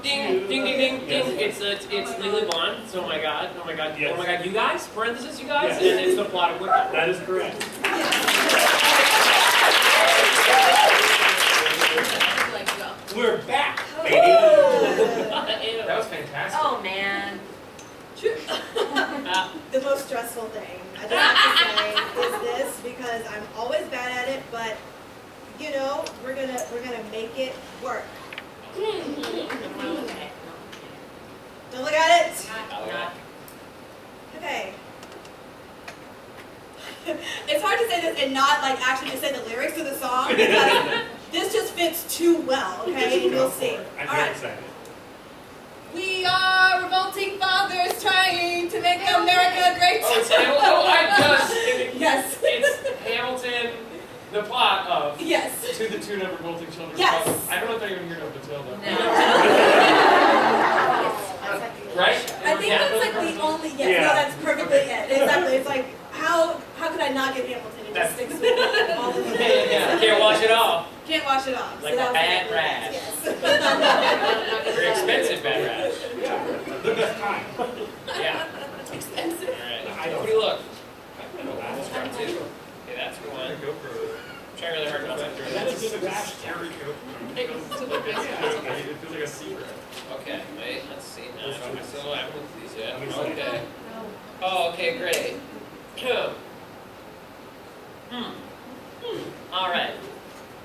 Ding, ding, ding, ding, ding. It's Legally Blonde. So oh my god, Yes. oh my god, you guys, parenthesis, you guys, Yes. and it's the plot of Wicked. That is correct. We're back, baby. That was fantastic. Oh man. The most stressful thing I just have to say is this, because I'm always bad at it, but you know, we're gonna make it work. Don't look at it. Okay. It's hard to say this and not like actually just say the lyrics to the song, because this just fits too well. Okay, and you'll see. I'm All very right. excited. We are revolting fathers trying to make America great. Oh, it's Hamilton. Oh, I just. Yes. It's Hamilton. The plot of. Yes. To the tune of Revolting Children. Yes. I don't know if anyone here knows Matilda. No. Right? I think that's like the only. Yes. Yeah. No, that's perfectly it. Exactly. It's like how could I not get Hamilton? It just sticks with me all the time. Yeah. Can't wash it off. Can't wash it off. Like so that a was bad it. rash. Yes. Very expensive bad rash. Yeah, the best time. Yeah. Expensive. Alright. I don't What do you look? That's One, two. Okay, that's one. I'm trying really hard not to do That's this. just a bash. It feels like a secret. Okay, wait, let's see now. I'm still not with these yet. Okay. Oh, okay, great. All right.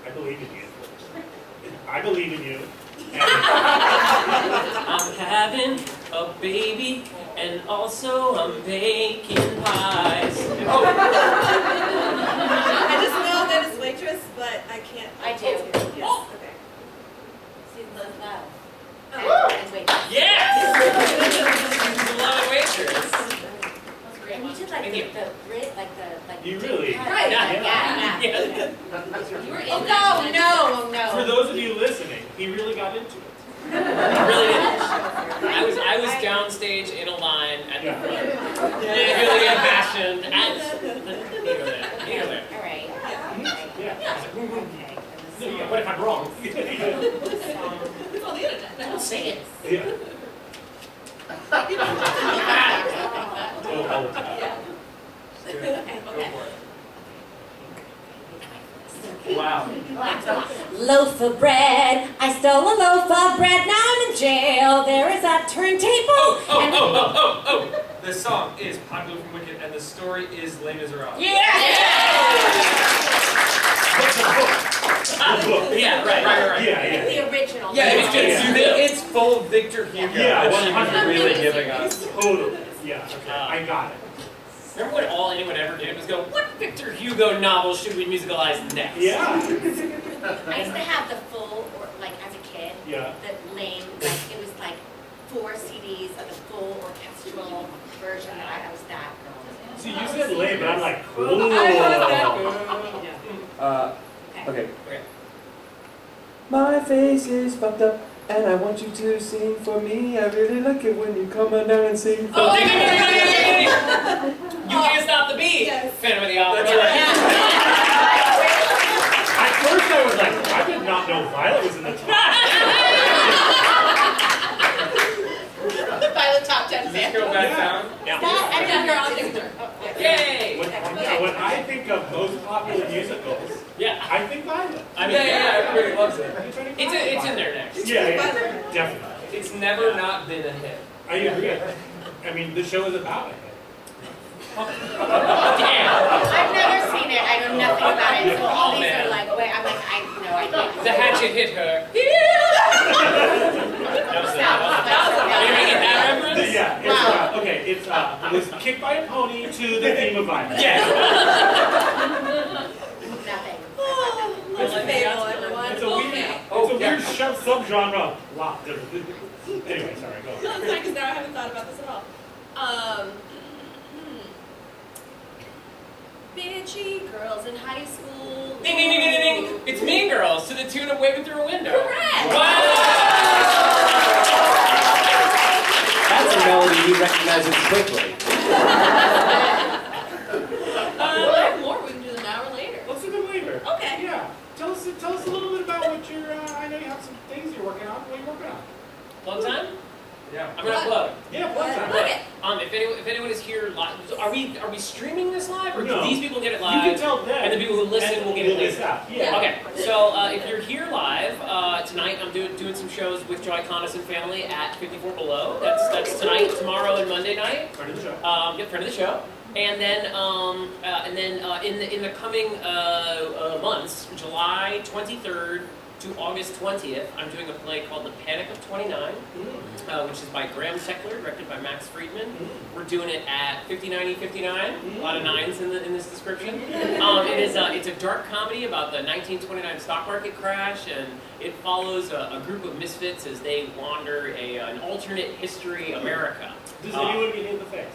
I believe in you. I believe in you. I'm having a baby, and also I'm baking pies. I just know that it's waitress, but I can't. I do. Yes. Okay. See, love. Oh. And wait. Yes! She's a lot of waitress. And you did like the Brit, like. You really? Right. Yeah. Yeah. Oh no. For those of you listening, he really got into it. Really did. I was downstage in a line at the front. Really impassioned. You go there. All right. Yeah. Okay. Yeah, what if I'm wrong? It's on the internet. Don't say it. Yeah. Okay. Go for it. Wow. Loaf of bread. I stole a loaf of bread. Now I'm in jail. There is a turntable. Oh. The song is popular from Wicked, and the story is Les Miserables. Yeah. Yeah, right. Yeah. The original. Yeah, Yeah. it's full Victor Hugo. Yeah, that she was 100%. really giving us. Totally. Yeah. Okay. I got it. Remember when all anyone ever did was go, what Victor Hugo novel should we musicalize next? Yeah. I used to have the full, or like as a kid, Yeah. the lame, like it was like 4 CDs of the full orchestral version. I was that girl. So you said lame, but I'm like, cool. Okay. My face is fucked up, and I want you to sing for me. I really like it when you come on down and sing for me. You can't stop the beat. Yes. Phantom of the Opera. At first I was like, I did not know Violet was in the top. Violet top 10 Does this fan. girl back down? And then you're on Instagram. Yay! When I think of most popular musicals, Yeah. I think Violet. I mean, everybody loves it. Are you trying to It's find in Violet? there next. Yeah, definitely. It's never not been a hit. I agree. I mean, the show is about it. Damn. I've never seen it. I know nothing about it. So all Oh, these man. are like, wait, I'm like, I can't. The hatchet hit her. That was Stop. Are you making that reference? Yeah, it's okay. It's was kicked by a pony to the theme of Violet. Yeah. Nothing. It's fatal, everyone. It's a weird subgenre. Wow. Anyway, sorry. Go on. No, it's fine, because now I haven't thought about this at all. Bitchy girls in high school. Ding, ding, ding, ding, ding. It's Mean Girls to the tune of Waving Through a Window. Correct. Wow. That's a melody you recognize it quickly. I have more. We can do an hour later. Let's do them later. Okay. Yeah. Tell us a little bit about what you're. I know you have some things you're working on. What are you working on? Plug time? Yeah. I'm gonna plug. Yeah, plug time. Plug it. If anyone is here live, are we streaming this live, or No. do these people get it You live? can tell them. And the people who listen will get it later. Yeah. Okay, so if you're here live tonight, I'm doing some shows with Joy Connis and family at 54 Below. That's tonight, tomorrow, and Monday night. Friend of the show. Get friend of the show. And then in the coming months, July 23rd to August 20th, I'm doing a play called The Panic of 29, which is by Graham Seckler, directed by Max Friedman. We're doing it at 5959. A lot of nines in this description. It's a dark comedy about the 1929 stock market crash, and it follows a group of misfits as they wander an alternate history America. Does anyone get hit in the face?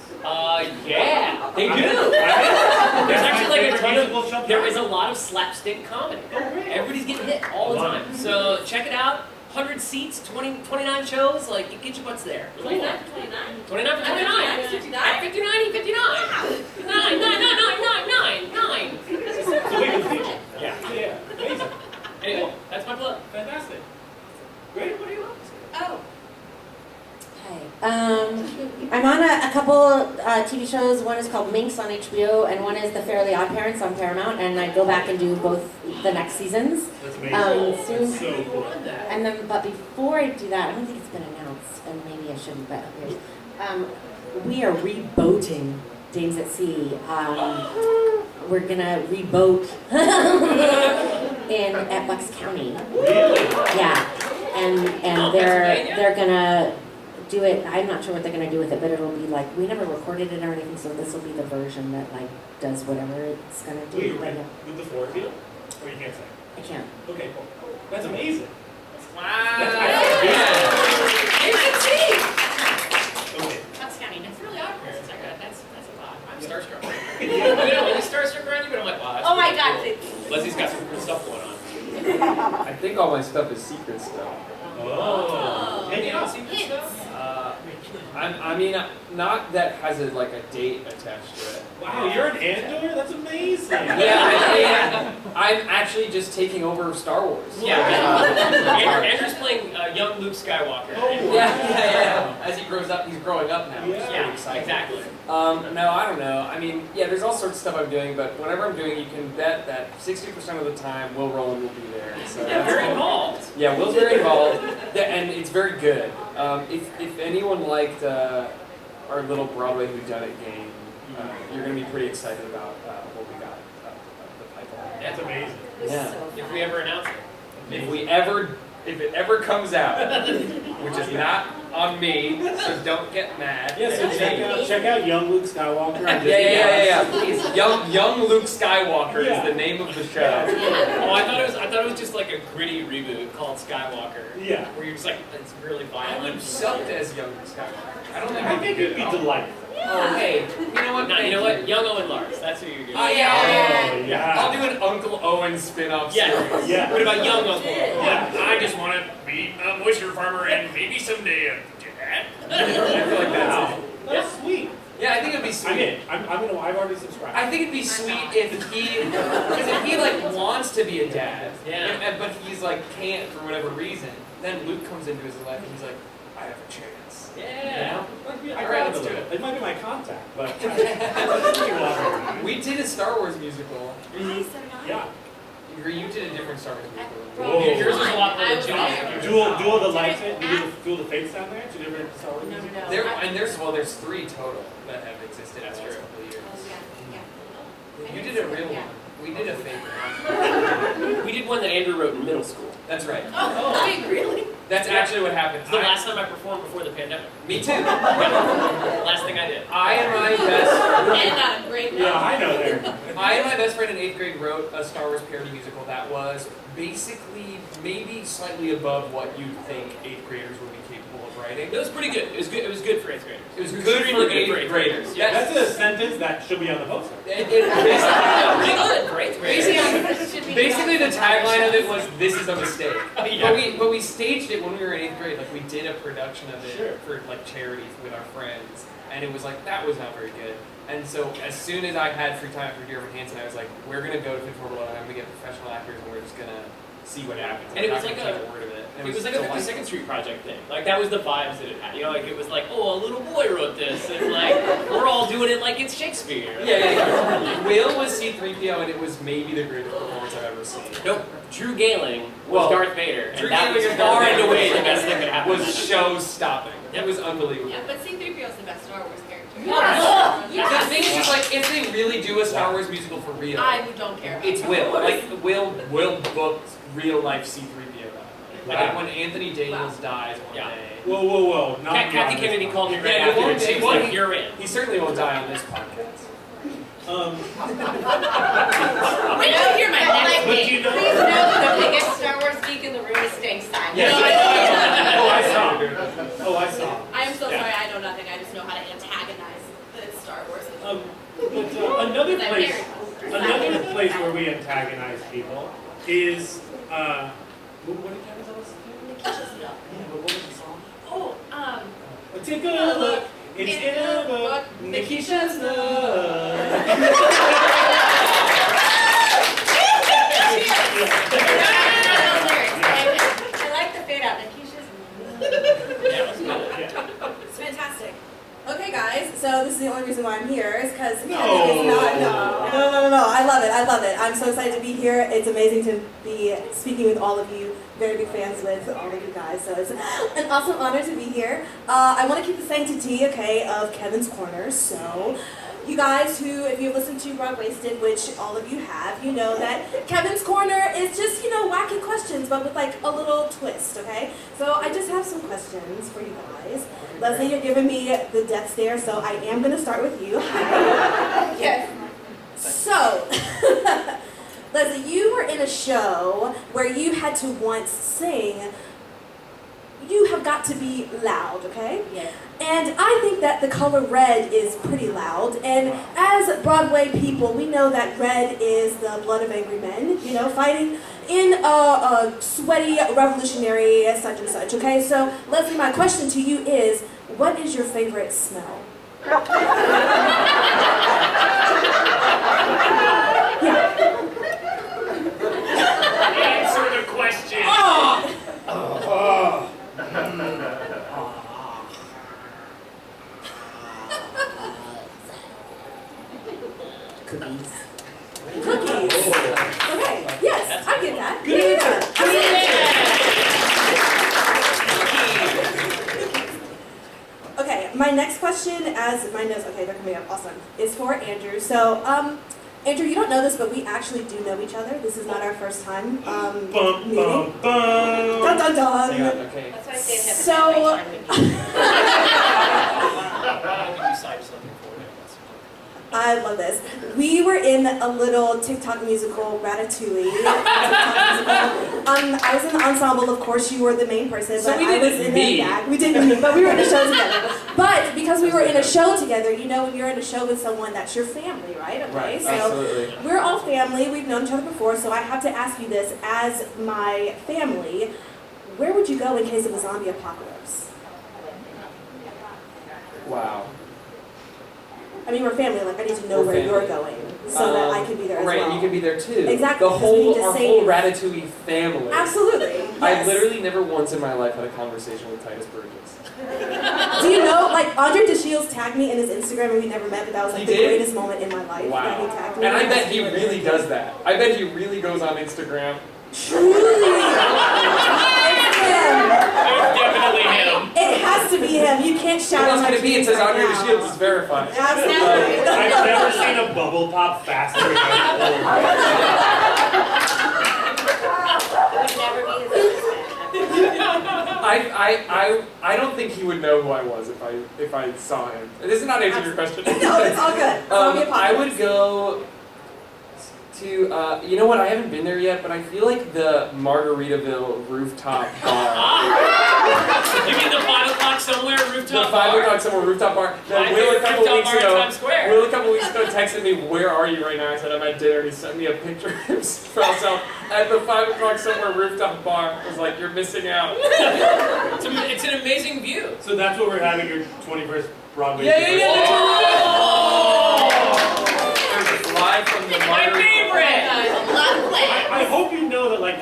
Yeah, they do. There's actually like a ton of, there is a lot of slapstick comedy. Everybody's getting hit all the time. So check it out. 100 seats, 29 shows, like, get your butts there. 29 for 29? 29 for 29. 59? At 59, 59. 9. So we can teach it. Yeah. Amazing. Anyway, that's my plug. Fantastic. Great. What do you want? Oh. Hi. I'm on a couple TV shows. One is called Minx on HBO, and one is The Fairly Odd Parents on Paramount. And I go back and do both the next seasons. That's amazing. Soon. So cool. And then, but before I do that, I don't think it's been announced, and maybe I shouldn't. But we are reboating Dames at Sea. We're gonna reboat at Bucks County. Really? Yeah, and they're gonna do it. I'm not sure what they're gonna do with it, but it'll be like, we never recorded it or anything, so this will be the version that like does whatever it's gonna do. Wait, right with the Ford deal? Or you can't say? I can't. Okay, cool. That's amazing. Wow. Okay. Bucks County, that's really awkward. That's a lot. I'm starstruck. I'm really starstruck around you, but I'm like, wow. Oh my God. Cool. Leslie's got some cool stuff going on. I think all my stuff is secret stuff. Oh. Any other secret stuff? I mean, not that has a date attached to it. Wow, you're an Andor? That's amazing. Yeah, I'm actually just taking over Star Wars. Yeah. Andrew's playing young Luke Skywalker. Oh, Yeah. As he grows up, he's growing up now. Which is pretty exciting. Exactly. No, I don't know. I mean, yeah, there's all sorts of stuff I'm doing, but whatever I'm doing, you can bet that 60% of the time, Roland will be there. So Yeah, very involved. Yeah, Will's very involved, and it's very good. If anyone liked our little Broadway whodunit game, you're going to be pretty excited about what we got the pipeline. That's amazing. Yeah. If we ever announce it. If it ever comes out, which is not on me, so don't get mad. Yeah, so check out Young Luke Skywalker. Yeah. It's young Luke Skywalker is the name of the show. Oh, I thought it was just like a gritty reboot called Skywalker. Yeah. Where you're just like, it's really I violent. would sucked as young Luke Skywalker. I don't think I think it'd be delightful. Oh, hey, you know what? No, you know what? Young Owen Lars. That's who you're doing. Oh, yeah. Yeah. I'll do an Uncle Owen spin-off Yeah. series. Yeah. What about young Uncle? Yeah. I just want to be a moisture farmer and maybe someday a dad. I feel like that's it. That's sweet. Yeah, I think it'd be sweet. I'm in. I've already subscribed. I think it'd be sweet if he wants to be a dad, but he's can't for whatever reason. Then Luke comes into his life and he's like, I have a chance. Yeah. All right, let's do it. It might be my contact, but we did a Star Wars musical. Yeah. You did a different Star Wars musical. Whoa. Yours was a lot more legit. Duel of the Lights. Duel of the Fates down there. Two different Star Wars musicals. There's 3 total that have existed in the last couple of years. You did a real one. We did a fake one. We did one that Andrew wrote in middle school. That's right. Oh, really? That's actually what happened. It's the last time I performed before the pandemic. Me too. Last thing I did. I and my best. And on a great note. Yeah, I know there. I and my best friend in 8th grade wrote a Star Wars parody musical that was basically maybe slightly above what you'd think 8th graders would be capable of writing. It was pretty good. It was good for 8th graders. It was good for 8th graders. Yeah. That's a sentence that should be on the poster. Pretty good for 8th graders. Basically, the tagline of it was, "This is a mistake." Yeah. But we staged it when we were in 8th grade. We did a production of it for charity with our friends, and it was that was not very good. And so as soon as I had free time after Dear Evan Hansen, I was like, we're gonna go to 54 Below, and I'm gonna get professional actors, and we're just gonna see what happens. And it was I'm like not gonna take a word of it. It was like a 52nd Street project thing. Like, that was the vibes that it had. You know, like, it was like, oh, a little boy wrote this, and like, we're all doing it like it's Shakespeare. Yeah. Will was C-3PO, and it was maybe the greatest performance I've ever seen. Nope. Drew Gehling was Well, Darth Vader, Drew and that was Gehling as far Darth and Vader away the best thing that happened. Was show-stopping. It was unbelievable. Yeah, but C-3PO is the best Star Wars character. The thing is, just like, if they really do a Star Wars musical for real, I don't care. it's Will. Like, Will booked real-life C-3PO. Like, when Anthony Daniels dies one Yeah. day. Whoa. Not Kathy beyond Kennedy this called me one. right Yeah, after, well, and she was well, like, you're in. He certainly won't die on this podcast. Wait till you hear my next But name. you know- Please know the biggest Star Wars geek in the room is Stankside. Yeah. Oh, I saw. I am so Yeah. sorry, I know nothing. I just know how to antagonize the Star Wars. But another place where we antagonize people is what did Kevin tell us? Nikisha's Milk. Yeah, but what was the song? Oh, Take a look. It's in a book. Nikisha's love. I like the fade out. Nikisha's It's fantastic. Okay, guys, so this is the only reason why I'm here is because No. Kevin is not. No. I love it. I'm so excited to be here. It's amazing to be speaking with all of you. Very big fans with all of you guys, so it's an awesome honor to be here. I want to keep the sanctity, okay, of Kevin's Corner. So, you guys who, if you've listened to Broadwaysted, which all of you have, you know that Kevin's Corner is just, wacky questions, but with like a little twist, okay? So I just have some questions for you guys. Leslie, you're giving me the death stare, so I am going to start with you. Yes. So, Leslie, you were in a show where you had to once sing, "You Have Got to Be Loud," okay? Yes. And I think that the color red is pretty loud. And as Broadway people, we know that red is the blood of angry men, fighting in a sweaty revolutionary such and such, okay? So, Leslie, my question to you is, what is your favorite smell? Answer the question. Cookies. Cookies. Okay, yes, I get that. Good answer. Okay, my next question, as my notes, okay, they're coming up, awesome, is for Andrew. So, Andrew, you don't know this, but we actually do know each other. This is not our first time Bum, meeting. bum, bum. Dun dun dun. Okay. That's why I say it So- Decide something for him. I love this. We were in a little TikTok musical, Ratatouille. TikTok musical. I was in the ensemble, of course. You were the main person, So but we I was didn't in meet. the back. We didn't meet, but we were in a show together. But because we were in a show together, when you're in a show with someone, that's your family, right? Okay, Right, so absolutely. we're all family. We've known each other before, so I have to ask you this: as my family, where would you go in case of a zombie apocalypse? Wow. I mean, we're family. Like, I need to know We're where you're family. going so that I can be there as right, well. and you can be there too. Exactly, The because we need whole, to our save- whole Ratatouille family. Absolutely. Yes. I literally never once in my life had a conversation with Titus Burgess. Do you know, like, Andre DeShields tagged me in his Instagram and we never met, but that was like He the did? greatest moment in my life that he Wow. tagged me. And I bet he really does that. I bet he really goes on Instagram. Truly. It's him. Definitely him. It has to be him. You can't shout What else out could my it be? It dreams says right Andre now. DeShields is verified. Absolutely. I've never seen a bubble pop faster than would never be his I don't think he would know who I was if I saw him. This is not answering your question. No, it's all good. Zombie I apocalypse. would go to, you know what, I haven't been there yet, but I feel like the Margaritaville rooftop bar. You mean the 5 o'clock somewhere The rooftop 5 bar? o'clock somewhere rooftop bar. No, My Will a favorite couple rooftop weeks bar in ago. Times Square. Will a couple weeks ago texted me, "Where are you right now?" I said, "I'm at dinner." And he sent me a picture of himself at the 5 o'clock somewhere rooftop bar. I was like, "You're missing out." It's an amazing view. So that's what we're having your 21st Broadway. Live from the My Margaritaville. favorite! A lot of play. I hope you know that, like,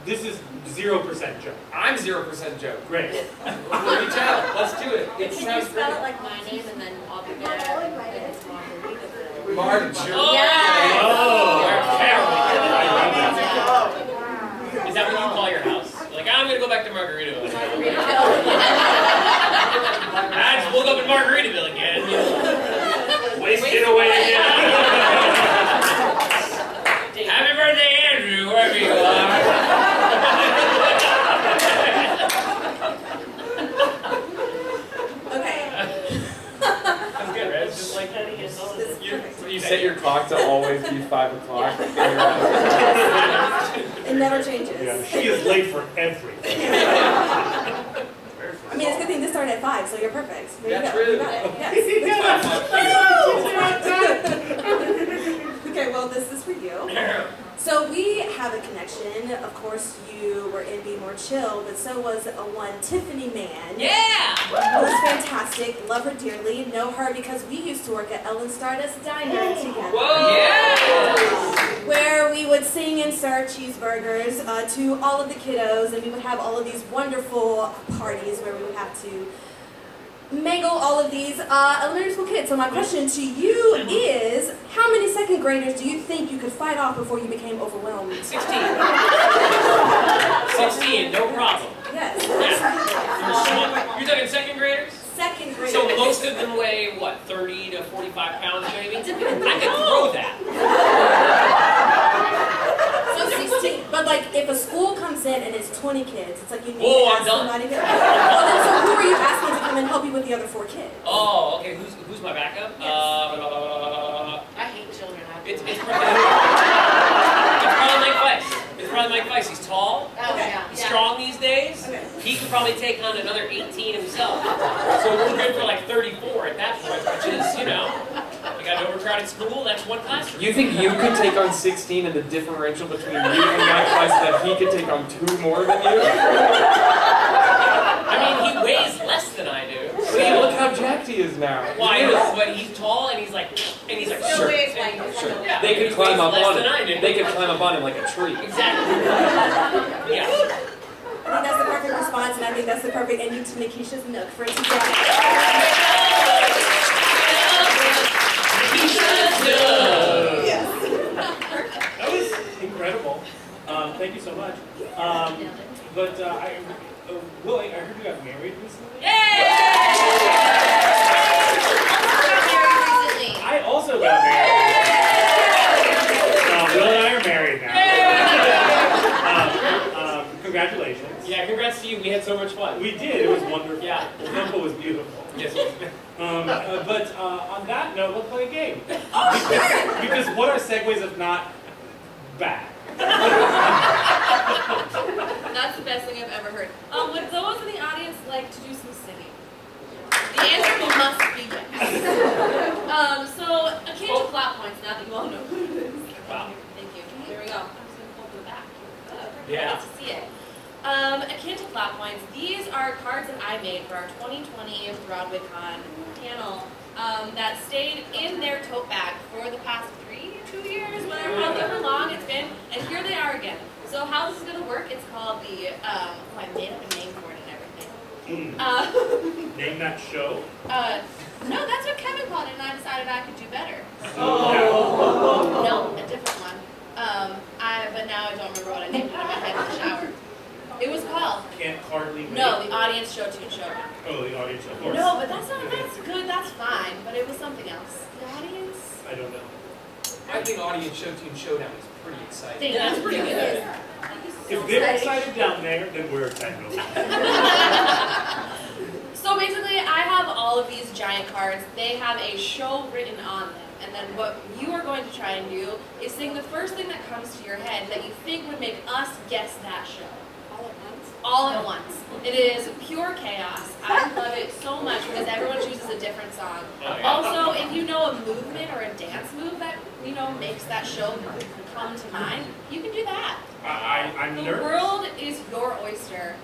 This is 0% joke. I'm 0% joke. Great. Reach out. Let's do it. It Can you sounds spell it great. like my name and then I'll be there? And it's Margherita. Margherita. Oh! Yes. Oh. Is that what you call your house? Like, I'm gonna go back to Margaritaville. I just woke up in Margaritaville again. Wasted away again. Happy birthday, Andrew, wherever you are. Okay. That's good, right? It's just like You set your clock to always be 5 o'clock. It never changes. Yeah, she is late for everything. I mean, it's a good thing this started at 5, so you're perfect. There That's you go. true. You got it. Yes. Okay, well, this is for you. So we have a connection. Of course, you were in Be More Chill, but so was one Tiffany Mann. yeah. Who was fantastic. Love her dearly. Know her because we used to work at Ellen Stardust Diner together. Whoa. Yeah. Where we would sing and serve cheeseburgers to all of the kiddos, and we would have all of these wonderful parties where we would have to mangle all of these elementary school kids. So my question to you is, how many second graders do you think you could fight off before you became overwhelmed? 16. 16, no problem. Yes. You're talking second graders? Second graders. So most of them weigh, what, 30 to 45 pounds maybe? I could throw that. So 16. But like, if a school comes in and it's 20 kids, it's like you need Whoa, to I'm ask done. somebody. Well, then, so who are you asking to come and help you with the other 4 kids? Oh, okay, who's my backup? Yes. I hate children. It's probably Mike Weiss. It's probably Mike Weiss. He's tall. Oh, yeah. He's strong these days. Okay. He could probably take on another 18 himself. So we're good for like 34 at that point, which is, you know, we got an overcrowded school, that's one classroom. You think you could take on 16 and the differential between you and Mike Weiss that he could take on 2 more than you? I mean, he weighs less than I do. See, look how jacked he is now. Well, I know, but he's tall and he's like Still sure. weighs like Sure. Yeah, They could he climb weighs up less on than I do. it. They could climb up on him like a tree. Exactly. Yeah. I think that's the perfect response, and I think that's the perfect ending to Nikisha's Nook for today. Yes. That was incredible. Thank you so much. But Will, I heard you got married recently. I also got married. Will and I are married now. Congratulations. Yeah, congrats to you. We had so much fun. We did. It was wonderful. Yeah. The temple was beautiful. Yes. But on that note, let's play a game. Because what are segues if not bad? That's the best thing I've ever heard. Would those in the audience like to do some singing? The answer must be yes. So akin to clap points, now that you all know what it is. Wow. Thank you. There we go. I'm just gonna pull to the back. Yeah. I get to see it. Akin to clap points, these are cards that I made for our 2020 Broadwaycon panel that stayed in their tote bag for the past 2 years, however long it's been, and here they are again. So how this is going to work, it's called the, I made up a name for it and everything. Name that show. No, that's what Kevin called it, and I decided I could do better. Oh. No, a different one. But now I don't remember what I named it in my head in the shower. It was called. Can't hardly wait. No, the audience show tune show. Oh, the audience, of course. No, but that's good, that's fine, but it was something else. The audience? I don't know. I think Audience Show Team Showdown is pretty exciting. Yeah, that's pretty good. If they're excited down there, then we're excited over here. So basically, I have all of these giant cards. They have a show written on them. And then what you are going to try and do is sing the first thing that comes to your head that you think would make us guess that show. All at once? All at once. It is pure chaos. I love it so much because everyone chooses a different song. Also, if you know a movement or a dance move that, makes that show come to mind, you can do that. I'm The nervous. world is your oyster.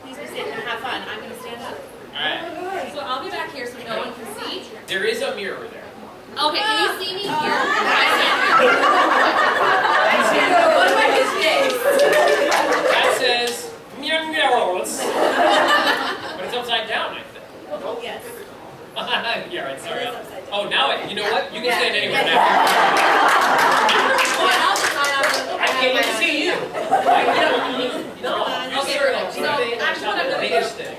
Please be safe and have fun. I'm going to stand up. Alright. So I'll be back here so no one can see. There is a mirror there. Okay, can you see me here? What about his face? That says Myanmar's. But it's upside down, I think. Yes. Yeah, right, sorry. It is upside down. Oh, now it, you know what? You can Yeah. stand anywhere now. I can't even see you. No, you're Okay, circle. so that's what I'm the gonna biggest thing.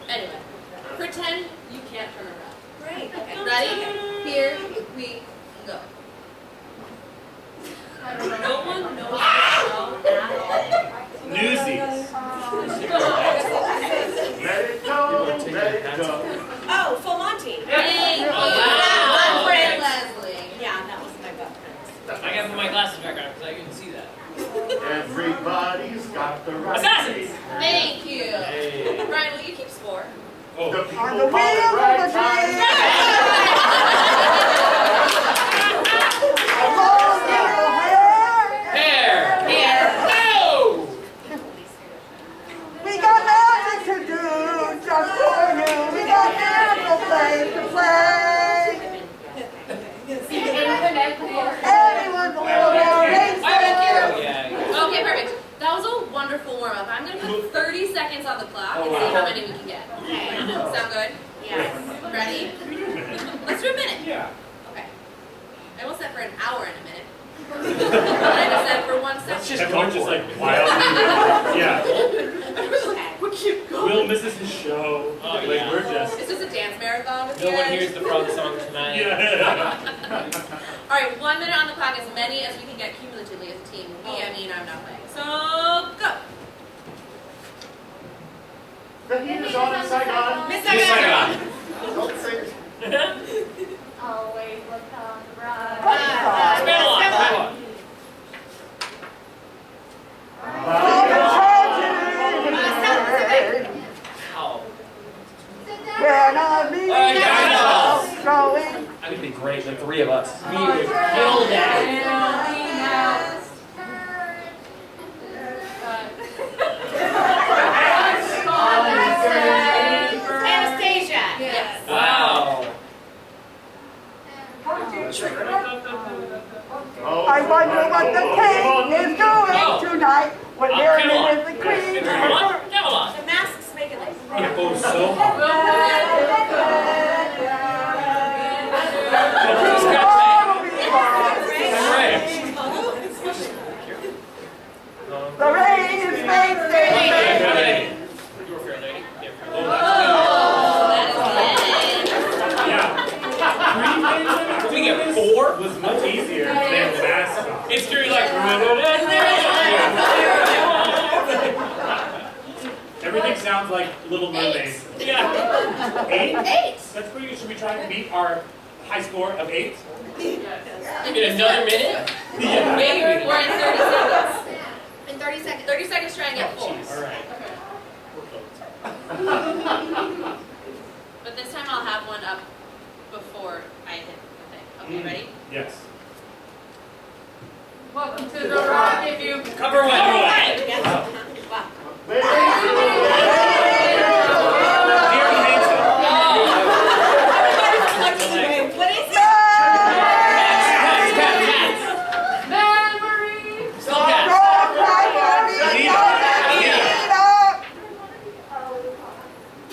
Anyway, pretend you can't turn around. Great. Okay, ready? Here we go. No one knows the show at all. Newsies. Let it go, let it go. Oh, Full Monty. Thank you. Wow. I'm Fran Leslie. Yeah, that was my butt. I gotta put my glasses back on because I couldn't see that. Everybody's got the right. Assassins! Thank you. Hey. Brian, will you keep score? Oh. The people call it right time. Hair! No! We got magic to do just for you. We got miracle plays to play. Everyone's a little more Thank racist. you. Yeah. Okay, perfect. That was a wonderful warm up. I'm gonna put 30 seconds on the clock and see how many we can get. Okay. Sound good? Yes. Ready? Let's do a minute. Yeah. Okay. I almost said for an hour and a minute. I just said for 1 second. Everyone's just like wildly. Yeah. Okay. Will misses his show. Oh, Like yeah. we're just. Is this a dance marathon with No you one guys? hears the frog song tonight. Yeah. All right, 1 minute on the clock, as many as we can get cumulatively as a team. We, I mean, I'm not playing. So, go. The heat is on in Saigon. Miss Miss Saigon. Saigon. Don't say Always look on the bright. Spell on, spell on. Ow. When a meeting yeah, is going. That would be great, the three of us. We would kill that. Anastasia. Yes. Wow. Oh, I wonder what the king is doing tonight when Marion is the queen. Camelot. The masks make it like. It goes so hard. The rain is made Fair you were fair lady. Yeah, fair lady. Yeah. Did we get 4? Was much easier than the mask song. It's true, like. Everything sounds like Little Mermaid. Yeah. 8? 8. That's pretty good. Should we try to beat our high score of 8? In another minute? Yeah. Maybe. We're in 30 seconds. In 30 seconds. 30 seconds, try and get 4. All right. But this time I'll have one up before I hit the thing. Okay, ready? Yes. Welcome to the rocket view. Cover one. Yes. Wow. Dear Hanson. What is it? Memory. Still cats.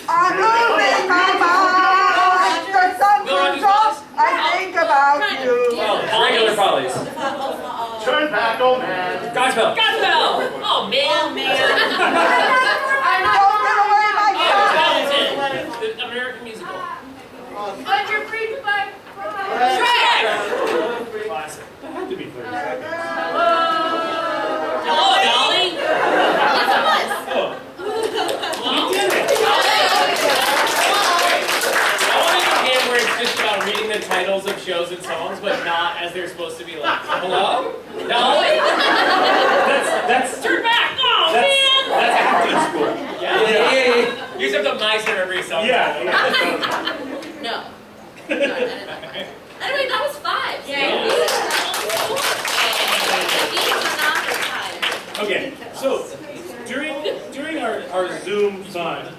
I'm losing my mind. The sun comes up. I think about you. Regular follies. turn back, old man. Godspell. Godspell! Oh man! Oh, man. Don't get away my child. Hamilton, the American musical. Under free by Shrek! Classic. That had to be 30 seconds. Hello, darling! Yes, it was. Oh, Hello? we did it. I want to do a game where it's just about reading the titles of shows and songs, but not as they're supposed to be like, hello? Darling? That's Turn back! Oh, man! That's acting school. Yeah. You just have to mice in every song. Yeah. No. Sorry, I didn't like that. Anyway, that was 5. Yeah. Okay, so during our Zoom fun,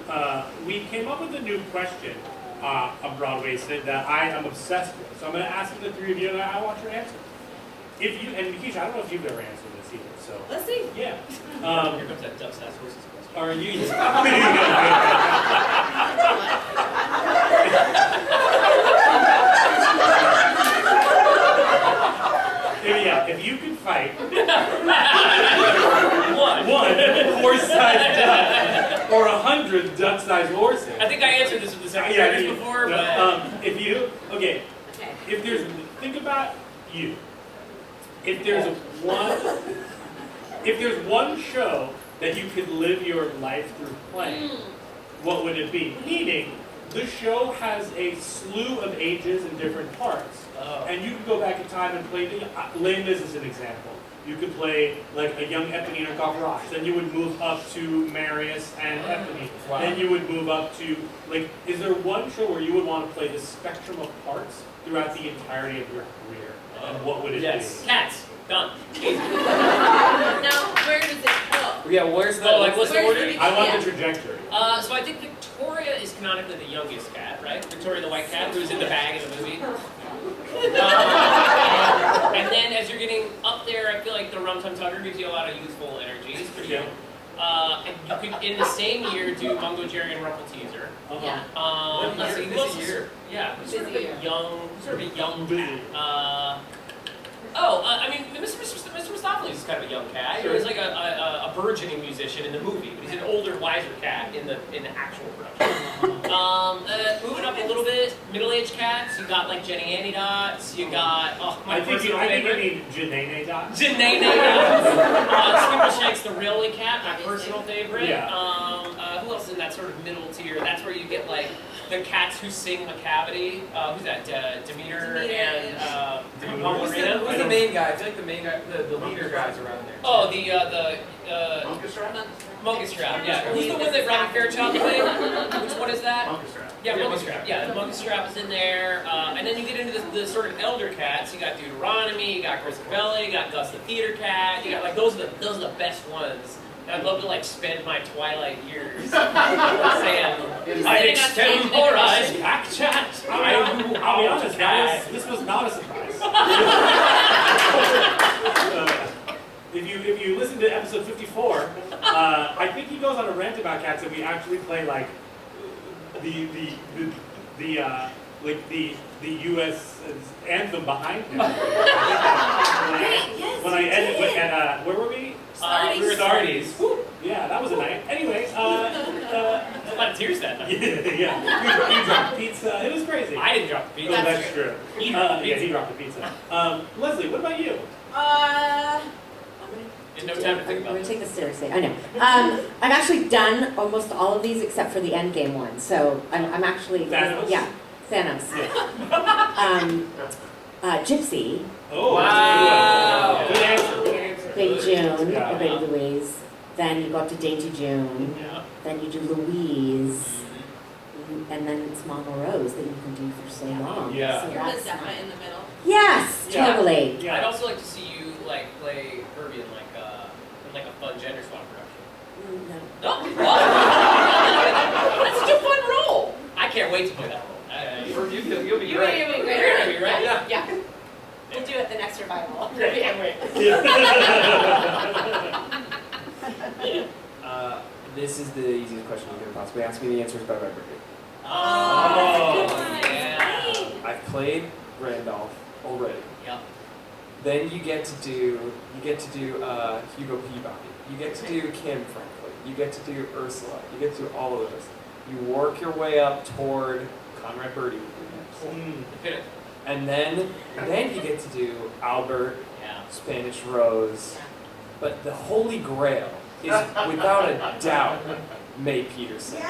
we came up with a new question of Broadwaysted that I am obsessed with. So I'm going to ask the three of you, and I want your answer. if you, and Nikisha, I don't know if you've ever answered this either, so. Let's see. Yeah. Here comes that duck-sized horses question. Are you? If you could fight one horse-sized duck or 100 duck-sized horses. I think I answered this with the second graders before, but if there's, think about you. If there's one show that you could live your life through playing, what would it be? Meaning, the show has a slew of ages and different parts. And you could go back in time and play, Les Mis as an example. You could play like a young Eponine or Gavroche. Then you would move up to Marius and Eponine. Wow. Then you would move up to, like, is there one show where you would want to play the spectrum of parts throughout the entirety of your career? And what would it be? Cats. Done. Now, where does it go? Yeah, where's the what's the order? I want the trajectory. So I think Victoria is canonically the youngest cat, right? Victoria the white cat, who's in the bag in the movie. And then as you're getting up there, I feel like the Rum Tum Tugger gives you a lot of youthful energy. It's pretty young. And you could, in the same year, do Mungo Jerry and Rumpel Teaser. Yeah. Let's see, this year. Yeah, sort of a young cat. I mean, Mr. Mistopheles is kind of a young cat. He was like a burgeoning musician in the movie, but he's an older, wiser cat in the actual production. Moving up a little bit, middle-aged cats. You got like Jenny Annie Dots. You got my personal favorite. I think you need Janae Dots. Janae Dots. Skimbleshanks the railway cat, my personal favorite. Yeah. Who else is in that sort of middle tier? That's where you get like the cats who sing Macavity. Who's that? Demeter and Who's the main guy? I feel like the main guy, the leader guy's around there. Oh, the Monkey Strap, yeah. Who's the one that Robin Fairchild played? Which one is that? Monkey Strap. Yeah, Monkey Strap. Yeah, the Monkey Strap is in there. And then you get into the sort of elder cats. You got Deuteronomy, you got Grisabella, you got Gus the Theater Cat. You got like those are the best ones. And I'd love to like spend my twilight years saying, I extemporize back chat. I'll be honest, this was not a surprise. If you listen to episode 54, I think he goes on a rant about cats, and we actually play like the U.S. anthem behind him. When I ended at where were we? We were Sardi's. Yeah, that was a night. Anyway, a lot of tears that night. Yeah. You dropped pizza. It was crazy. I didn't drop the pizza. Oh, that's true. He dropped the pizza. Leslie, what about you? There's no time to think I'm about going it. to take this seriously. I know. I've actually done almost all of these except for the Endgame one. So I'm actually Thanos? Yeah, Thanos. Gypsy. Oh, wow. Good answer. Baby June, Yeah. or Baby Louise. Then you go up to Dainty June. Yeah. Then you do Louise. And then it's Mama Rose that you can do for so long. Yeah. So You're that's, Mazeppa in the middle. yes, Yeah. totally. Yeah. I'd also like to see you like play Herbie in like a fun gender swap production. No. No, what? That's such a fun role. I can't wait to play that role. You'll be You're great. gonna be You're great. gonna be right. Yeah. We'll do it the next revival. Great. Can't wait. This is the easiest question you could possibly ask me. The answer is Bye Bye Birdie. Oh, yeah. I've played Randolph already. Yep. Then you get to do Hugo Peabody. You get to do Kim Franklin. You get to do Ursula. You get to do all of those. You work your way up toward Conrad Birdie with your hips. And then you get to do Albert, Yeah. Spanish Rose. But the holy grail is without a doubt May Peterson.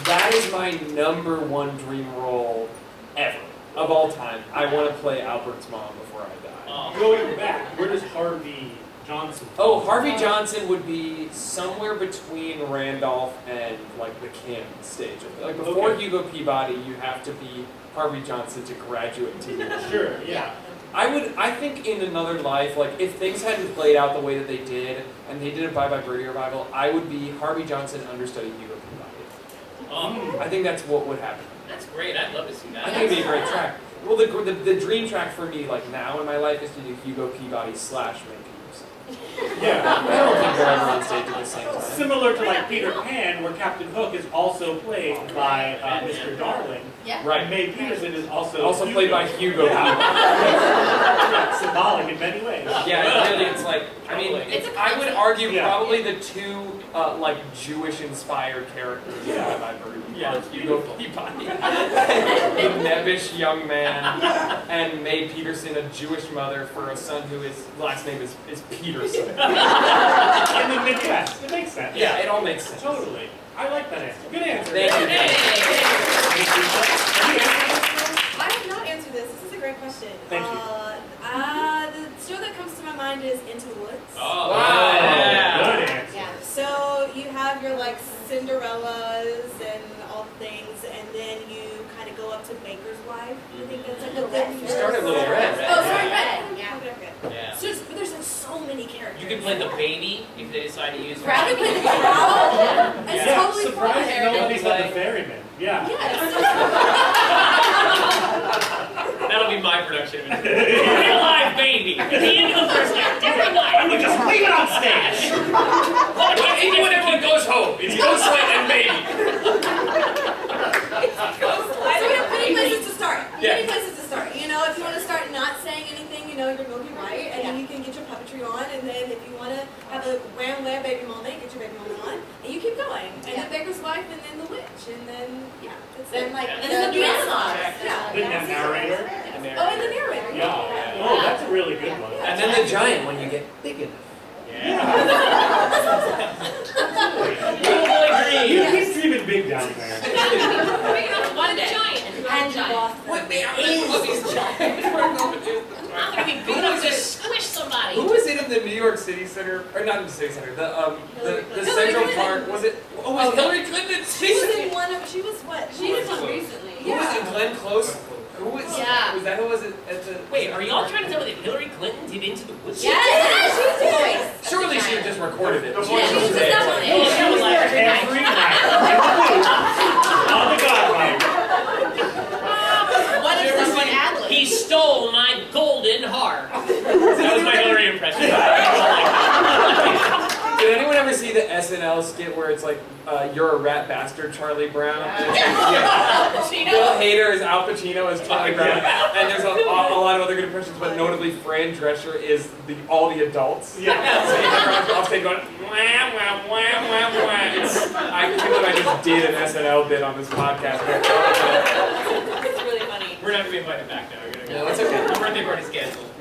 That is my number one dream role ever of all time. I want to play Albert's mom before I die. Going back, where does Harvey Johnson? Oh, Harvey Johnson would be somewhere between Randolph and like the Kim stage. Like before Okay. Hugo Peabody, you have to be Harvey Johnson to graduate to you. Sure, yeah. I think in another life, like if things hadn't played out the way that they did, and they did a Bye Bye Birdie revival, I would be Harvey Johnson understudy Hugo Peabody. I think that's what would happen. That's great. I'd love to see that. I think it'd be a great track. Well, the dream track for me, like now in my life, is to do Hugo Peabody / May Peterson. Yeah. I don't think they're ever on stage at the same time. Similar to like Peter Pan, where Captain Hook is also played by Mr. Darling. Yeah. Right. And May Peterson is also played by Hugo Peabody. Symbolic in many ways. Yeah, really, it's like, I mean, I would argue Yeah. probably the two, like, Jewish-inspired characters that I've heard are Hugo Peabody, the nebbish young man, and May Peterson, a Jewish mother for a son who his last name is Peterson. And the Midwest. It makes sense. Yeah, it all makes sense. Totally. I like that answer. Good answer. Thank you. I have not answered this. This is a great question. Thank you. The show that comes to my mind is Into the Woods. Oh, Wow. yeah. Good answer. Yeah. So you have your like Cinderellas and all things, and then you kind of go up to Baker's Wife. I think that's like a good. You started Little Red. Oh, sorry, Yeah. Red. Yeah. Okay. Yeah. So but there's like so many characters. You can play the baby if they decide to use Bradley played the Crow. It's Yeah, totally surprised fun. nobody said the ferryman. Yeah. That'll be my production. Real live baby. The end of the first act. Every night. And we just leave it on stage. Even when everyone goes home, it's Ghostlight and baby. So we have many places to start. Yeah. Many places to start. You know, if you want to start not saying anything, you know, you're going to be right, and then you can get your puppetry on, and then if you want to have a wham wham baby moment, get your baby moment on, and you keep going. And then Baker's Wife, and then The Witch, and then that's Then it. like And then the drama. Yeah. The narrator. Oh, and the narrator. Yeah. Oh, that's a really good one. And then the giant when you get big enough. You keep dreaming big down there. One day. Giant. and giant. What man? I'm gonna be big enough to squish somebody. Who was it in the New York City Center, or not in the City Center, the Central Park, was it? Oh, Hillary Clinton. She was in one of, she was what? She did one recently. Who was it? Glenn Close? Who was? Yeah. Was that who was it at the? Wait, are y'all trying to tell me that Hillary Clinton did Into the Woods? Yeah, she was doing. Surely she had just recorded it. The She voice was of just the there. devil. Yeah, she was like Every night. On the Godfather. What if someone ad-libbed? He stole my golden heart. That was my Hillary impression. Did anyone ever see the SNL skit where it's like, you're a rat bastard, Charlie Brown? Bill Hader is Al Pacino as Charlie Brown, and there's a lot of other good impressions, but notably Fran Drescher is all the adults. Yeah. So he's like off stage going, wah, wah, wah, wah, wah. I feel like I just did an SNL bit on this podcast. It's really funny. We're not gonna be invited back now. No, that's okay. The birthday party's canceled.